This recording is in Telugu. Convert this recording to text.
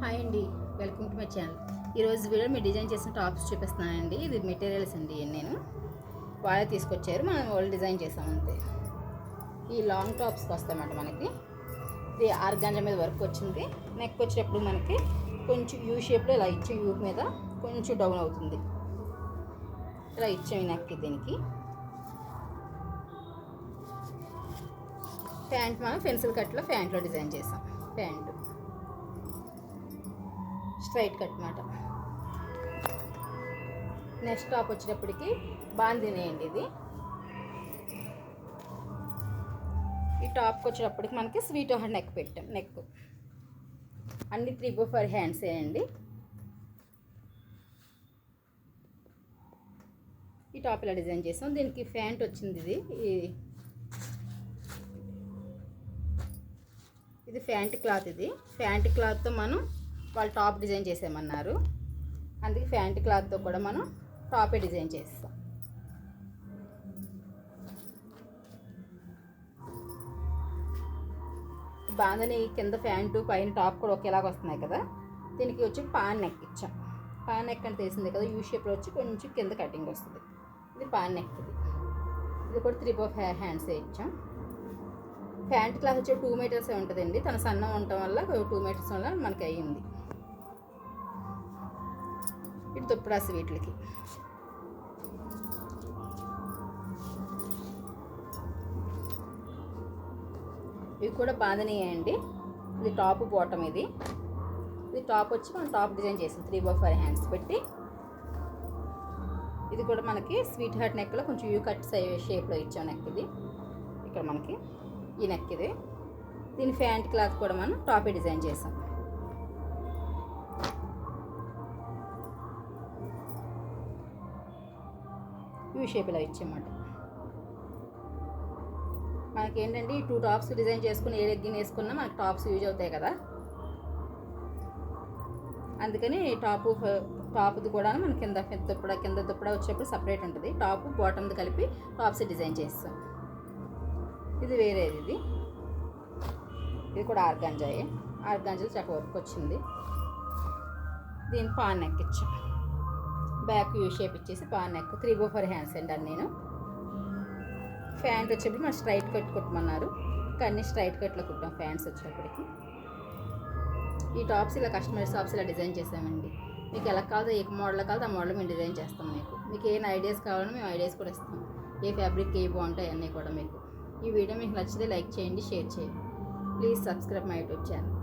హాయ్ అండి, వెల్కమ్ టు మై ఛానల్. ఈరోజు వీడియో మీరు డిజైన్ చేసిన టాప్స్ చూపిస్తున్నానండి. ఇది మెటీరియల్స్ అండి, నేను వాళ్ళే తీసుకొచ్చారు, మనం వాళ్ళు డిజైన్ చేసాం అంతే. ఈ లాంగ్ టాప్స్కి వస్తాయన్నమాట మనకి. ఇది ఆర్గాంజా మీద వర్క్ వచ్చింది. నెక్ వచ్చేటప్పుడు మనకి కొంచెం యూ షేప్లో ఇలా ఇచ్చే యూ మీద కొంచెం డౌన్ అవుతుంది. ఇలా ఇచ్చాం ఈ నెక్. దీనికి ప్యాంట్ మనం పెన్సిల్ కట్లో ప్యాంట్లో డిజైన్ చేసాం. ప్యాంటు స్ట్రైట్ కట్ మాట. నెక్స్ట్ టాప్ వచ్చేటప్పటికి బాందినేయండి. ఇది ఈ టాప్కి వచ్చేటప్పటికి మనకి స్వీట్ హార్ట్ నెక్ పెట్టాం. నెక్ అన్ని 3/4 హ్యాండ్స్ వేయండి. ఈ టాప్ ఇలా డిజైన్ చేసాం. దీనికి ప్యాంట్ వచ్చింది. ఇది ప్యాంట్ క్లాత్. ఇది ప్యాంట్ క్లాత్తో మనం వాళ్ళు టాప్ డిజైన్ చేసామన్నారు, అందుకే ప్యాంట్ క్లాత్తో కూడా మనం టాపే డిజైన్ చేస్తాం. బాందని కింద ప్యాంటు పైన టాప్ కూడా ఒకేలాగా వస్తున్నాయి కదా. దీనికి వచ్చి పాన్ నెక్ ఇచ్చాం. పాన్ నెక్ అంటే తెలిసిందే కదా, యూ షేప్లో వచ్చి కొంచెం కింద కటింగ్ వస్తుంది. ఇది పాన్ నెక్. ఇది కూడా 3/4 హ్యాండ్స్ ఇచ్చాం. ప్యాంట్ క్లాత్ వచ్చి 2 మీటర్స్ ఉంటుందండి. తన సన్నం ఉండటం వల్ల 2 మీటర్స్ వల్ల మనకి అయ్యింది. ఇటు తుప్పడాసి వీటికి ఇవి కూడా బాందనీయండి. ఇది టాప్ బాటమ్. ఇది టాప్ వచ్చి మనం టాప్ డిజైన్ చేసాం 3/4 హ్యాండ్స్ పెట్టి. ఇది కూడా మనకి స్వీట్ హార్ట్ నెక్లో కొంచెం యూ కట్ షేప్లో ఇచ్చాం నెక్. ఇది ఇక్కడ మనకి ఈ నెక్. ఇది దీని ప్యాంట్ క్లాత్ కూడా మనం టాపే డిజైన్ చేసాం. యూ షేప్ ఇలా ఇచ్చామాట. మనకి ఏంటంటే ఈ 2 టాప్స్ డిజైన్ చేసుకుని ఏ లెగ్గిన్ వేసుకున్నా మనకి టాప్స్ యూజ్ అవుతాయి కదా, అందుకని టాప్ది కూడా మన కింద దుప్పడ వచ్చేప్పుడు సపరేట్ ఉంటుంది. టాప్ బాటమ్ది కలిపి టాప్స్ డిజైన్ చేస్తాం. ఇది వేరేది. ఇది కూడా ఆర్గాంజాయే. ఆర్గాంజాలో చక్క వర్క్ వచ్చింది. దీని పాన్ నెక్ ఇచ్చాం. బ్యాక్ యూ షేప్ ఇచ్చేసి పాన్ నెక్ 3/4 హ్యాండ్స్ అండి. అని నేను ప్యాంట్ వచ్చేప్పుడు మనం స్ట్రైట్ కట్ కుట్టమన్నారు, కానీ స్ట్రైట్ కట్లో కుట్టాం ప్యాంట్స్ వచ్చేటప్పటికి. ఈ టాప్స్ ఇలా కస్టమైజ్ టాప్స్ ఇలా డిజైన్ చేసామండి. మీకు ఎలా కావాలో ఏ మోడల్ కావాలో ఆ మోడల్ మేము డిజైన్ చేస్తాం. మీకు ఏ ఐడియాస్ కావాలో మేము ఐడియాస్ కూడా ఇస్తాం. ఏ ఫ్యాబ్రిక్ ఏ బాగుంటాయి అన్నీ కూడా మీకు. ఈ వీడియో మీకు నచ్చితే లైక్ చేయండి, షేర్ చేయండి. Please subscribe my YouTube channel.